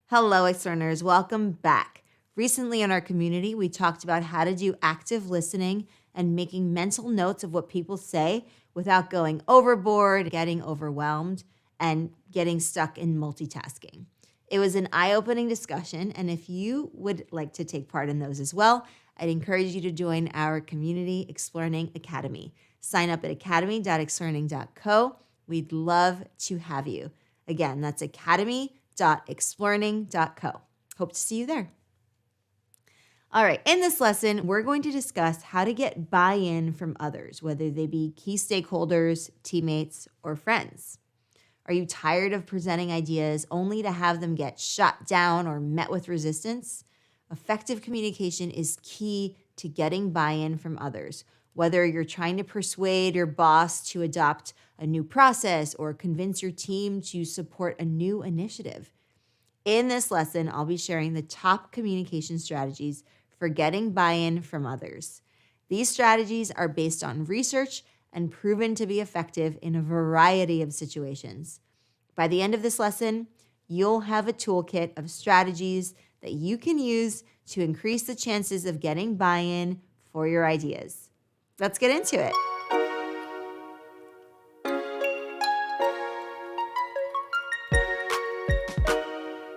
Hello, Explearners. Welcome back. Recently in our community, we talked about how to do active listening and making mental notes of what people say without going overboard, getting overwhelmed, and getting stuck in multitasking. It was an eye-opening discussion, and if you would like to take part in those as well, I'd encourage you to join our community Explearning Academy. Sign up at academy.explearning.co. We'd love to have you. Again, that's academy.explearning.co. Hope to see you there. All right, in this lesson, we're going to discuss how to get buy-in from others, whether they be key stakeholders, teammates, or friends. Are you tired of presenting ideas only to have them get shot down or met with resistance? Effective communication is key to getting buy-in from others, whether you're trying to persuade your boss to adopt a new process or convince your team to support a new initiative. In this lesson, I'll be sharing the top communication strategies for getting buy-in from others. These strategies are based on research and proven to be effective in a variety of situations. By the end of this lesson, you'll have a toolkit of strategies that you can use to increase the chances of getting buy-in for your ideas. Let's get into it.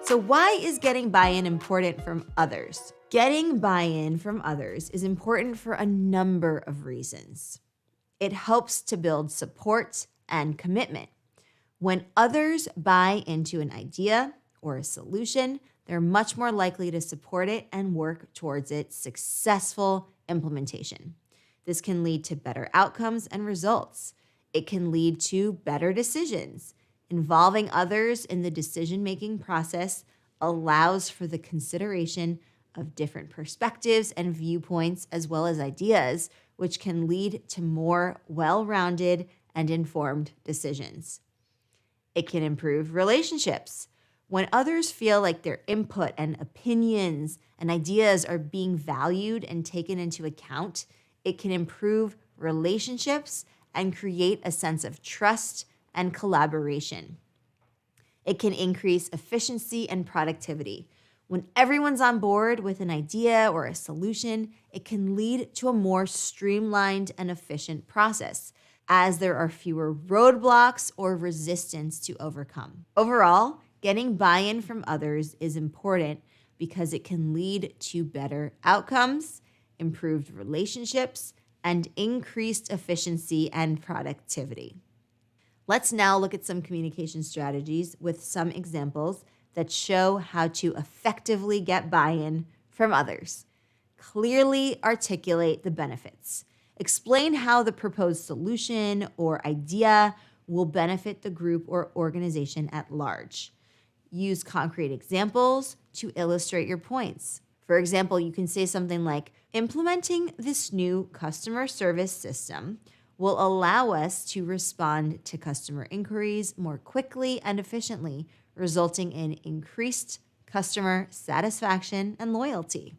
So why is getting buy-in important from others? Getting buy-in from others is important for a number of reasons. It helps to build support and commitment. When others buy into an idea or a solution, they're much more likely to support it and work towards its successful implementation. This can lead to better outcomes and results. It can lead to better decisions. Involving others in the decision-making process allows for the consideration of different perspectives and viewpoints as well as ideas, which can lead to more well-rounded and informed decisions. It can improve relationships. When others feel like their input and opinions and ideas are being valued and taken into account, it can improve relationships and create a sense of trust and collaboration. It can increase efficiency and productivity. When everyone's on board with an idea or a solution, it can lead to a more streamlined and efficient process, as there are fewer roadblocks or resistance to overcome. Overall, getting buy-in from others is important because it can lead to better outcomes, improved relationships, and increased efficiency and productivity. Let's now look at some communication strategies with some examples that show how to effectively get buy-in from others. Clearly articulate the benefits. Explain how the proposed solution or idea will benefit the group or organization at large. Use concrete examples to illustrate your points. For example, you can say something like, implementing this new customer service system will allow us to respond to customer inquiries more quickly and efficiently, resulting in increased customer satisfaction and loyalty.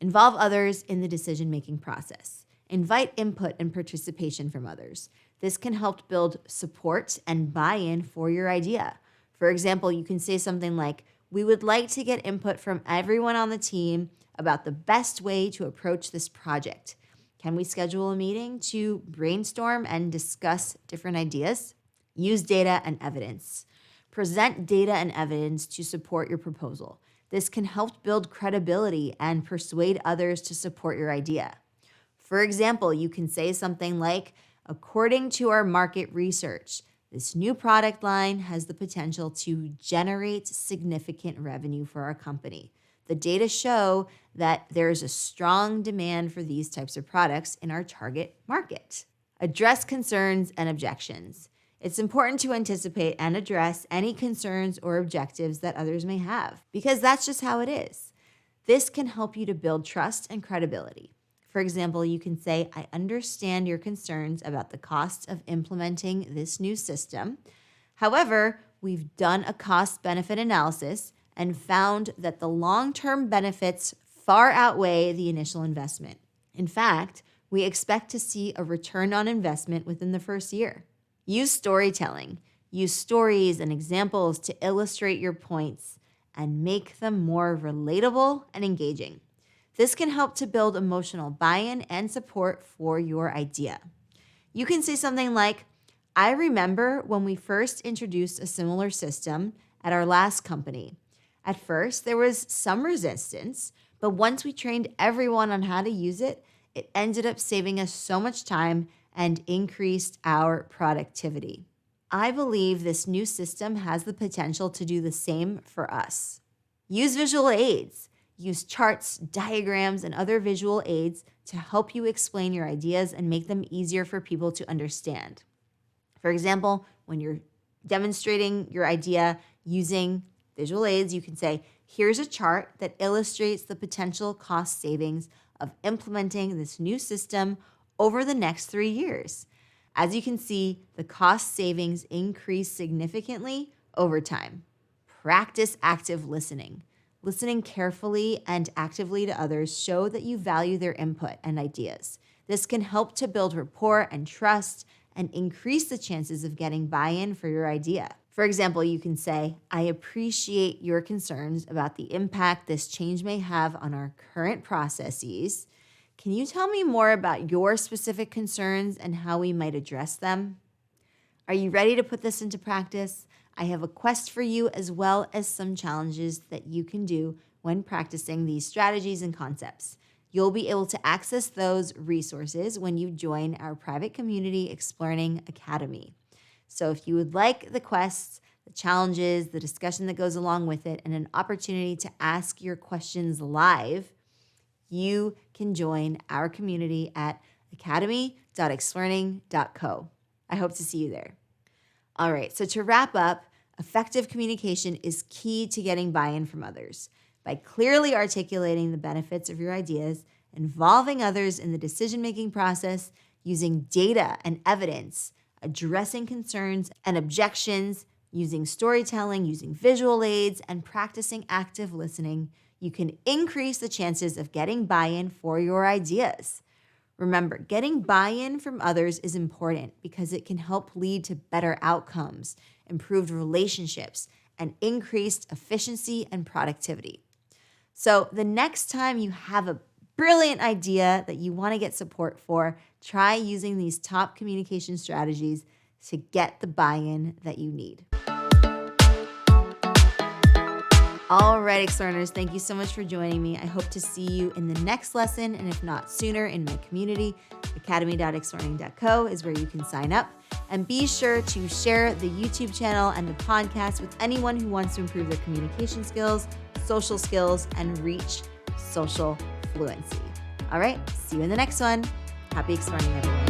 Involve others in the decision-making process. Invite input and participation from others. This can help build support and buy-in for your idea. For example, you can say something like, we would like to get input from everyone on the team about the best way to approach this project. Can we schedule a meeting to brainstorm and discuss different ideas? Use data and evidence. Present data and evidence to support your proposal. This can help build credibility and persuade others to support your idea. For example, you can say something like, according to our market research, this new product line has the potential to generate significant revenue for our company. The data show that there's a strong demand for these types of products in our target market. Address concerns and objections. It's important to anticipate and address any concerns or objectives that others may have, because that's just how it is. This can help you to build trust and credibility. For example, you can say, I understand your concerns about the cost of implementing this new system. However, we've done a cost-benefit analysis and found that the long-term benefits far outweigh the initial investment. In fact, we expect to see a return on investment within the first year. Use storytelling. Use stories and examples to illustrate your points and make them more relatable and engaging. This can help to build emotional buy-in and support for your idea. You can say something like, I remember when we first introduced a similar system at our last company. At first, there was some resistance, but once we trained everyone on how to use it, it ended up saving us so much time and increased our productivity. I believe this new system has the potential to do the same for us. Use visual aids. Use charts, diagrams, and other visual aids to help you explain your ideas and make them easier for people to understand. For example, when you're demonstrating your idea using visual aids, you can say, here's a chart that illustrates the potential cost savings of implementing this new system over the next 3 years. As you can see, the cost savings increase significantly over time. Practice active listening. Listening carefully and actively to others show that you value their input and ideas. This can help to build rapport and trust and increase the chances of getting buy-in for your idea. For example, you can say, I appreciate your concerns about the impact this change may have on our current processes. Can you tell me more about your specific concerns and how we might address them? Are you ready to put this into practice? I have a quest for you as well as some challenges that you can do when practicing these strategies and concepts. You'll be able to access those resources when you join our private community, Explearning Academy. So if you would like the quests, the challenges, the discussion that goes along with it, and an opportunity to ask your questions live, you can join our community at academy.explearning.co. I hope to see you there. All right, so to wrap up, effective communication is key to getting buy-in from others. By clearly articulating the benefits of your ideas, involving others in the decision-making process, using data and evidence, addressing concerns and objections, using storytelling, using visual aids, and practicing active listening, you can increase the chances of getting buy-in for your ideas. Remember, getting buy-in from others is important because it can help lead to better outcomes, improved relationships, and increased efficiency and productivity. So the next time you have a brilliant idea that you want to get support for, try using these top communication strategies to get the buy-in that you need. All right, Explearners, thank you so much for joining me. I hope to see you in the next lesson, and if not sooner, in my community. Academy.explearning.co is where you can sign up. And be sure to share the YouTube channel and the podcast with anyone who wants to improve their communication skills, social skills, and reach social fluency. All right, see you in the next one. Happy exploring, everyone.